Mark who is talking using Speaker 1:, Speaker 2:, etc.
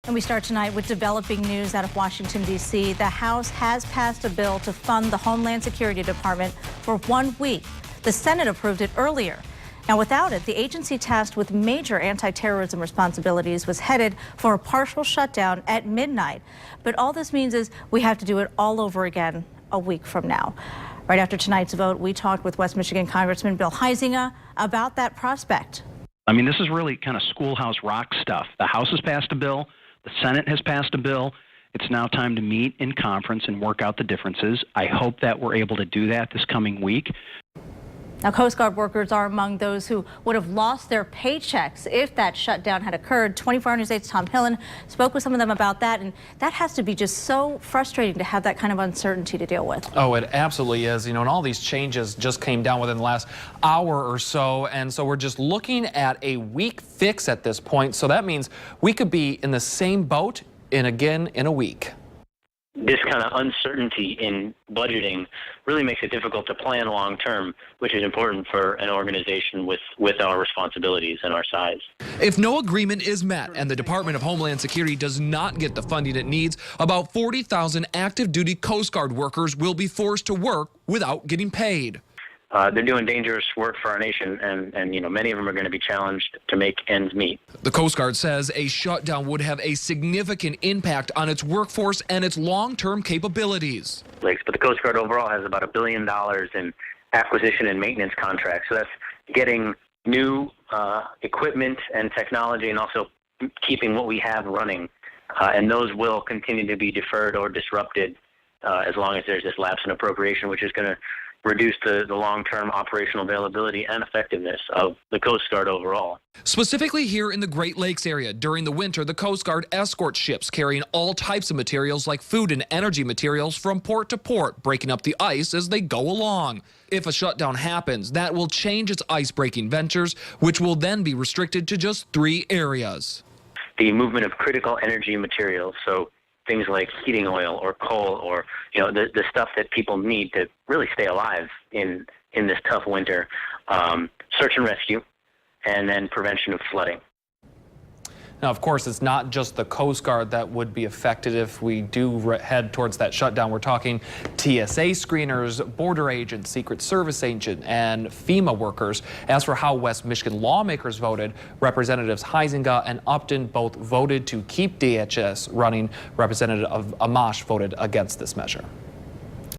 Speaker 1: And we start tonight with developing news out of Washington, D.C. The House has passed a bill to fund the Homeland Security Department for 1 week. The Senate approved it earlier. Now, without it, the agency tasked with major anti-terrorism responsibilities was headed for a partial shutdown at midnight. But all this means is we have to do it all over again a week from now. Right after tonight's vote, we talked with West Michigan Congressman Bill Huizenga about that prospect.
Speaker 2: I mean, this is really kind of schoolhouse rock stuff. The House has passed a bill. The Senate has passed a bill. It's now time to meet in conference and work out the differences. I hope that we're able to do that this coming week.
Speaker 1: Now, Coast Guard workers are among those who would have lost their paychecks if that shutdown had occurred. 24 Hour News 8's Tom Hillen spoke with some of them about that, and that has to be just so frustrating to have that kind of uncertainty to deal with.
Speaker 3: Oh, it absolutely is. You know, and all these changes just came down within the last hour or so, and so we're just looking at a week fix at this point. So that means we could be in the same boat again in a week.
Speaker 4: This kind of uncertainty in budgeting really makes it difficult to plan long term, which is important for an organization with our responsibilities and our size.
Speaker 5: If no agreement is met and the Department of Homeland Security does not get the funding it needs, about 40,000 active duty Coast Guard workers will be forced to work without getting paid.
Speaker 4: They're doing dangerous work for our nation, and you know, many of them are going to be challenged to make ends meet.
Speaker 5: The Coast Guard says a shutdown would have a significant impact on its workforce and its long-term capabilities.
Speaker 4: But the Coast Guard overall has about $1 billion in acquisition and maintenance contracts. So that's getting new equipment and technology, and also keeping what we have running. And those will continue to be deferred or disrupted as long as there's this lapse in appropriation, which is going to reduce the long-term operational availability and effectiveness of the Coast Guard overall.
Speaker 5: Specifically here in the Great Lakes area, during the winter, the Coast Guard escorts ships carrying all types of materials like food and energy materials from port to port, breaking up the ice as they go along. If a shutdown happens, that will change its ice-breaking ventures, which will then be restricted to just 3 areas.
Speaker 4: The movement of critical energy materials, so things like heating oil or coal, or the stuff that people need to really stay alive in this tough winter, search and rescue, and then prevention of flooding.
Speaker 3: Now, of course, it's not just the Coast Guard that would be affected if we do head towards that shutdown. We're talking TSA screeners, border agents, Secret Service agent, and FEMA workers. As for how West Michigan lawmakers voted, Representatives Huizenga and Upton both voted to keep DHS running. Representative Amash voted against this measure.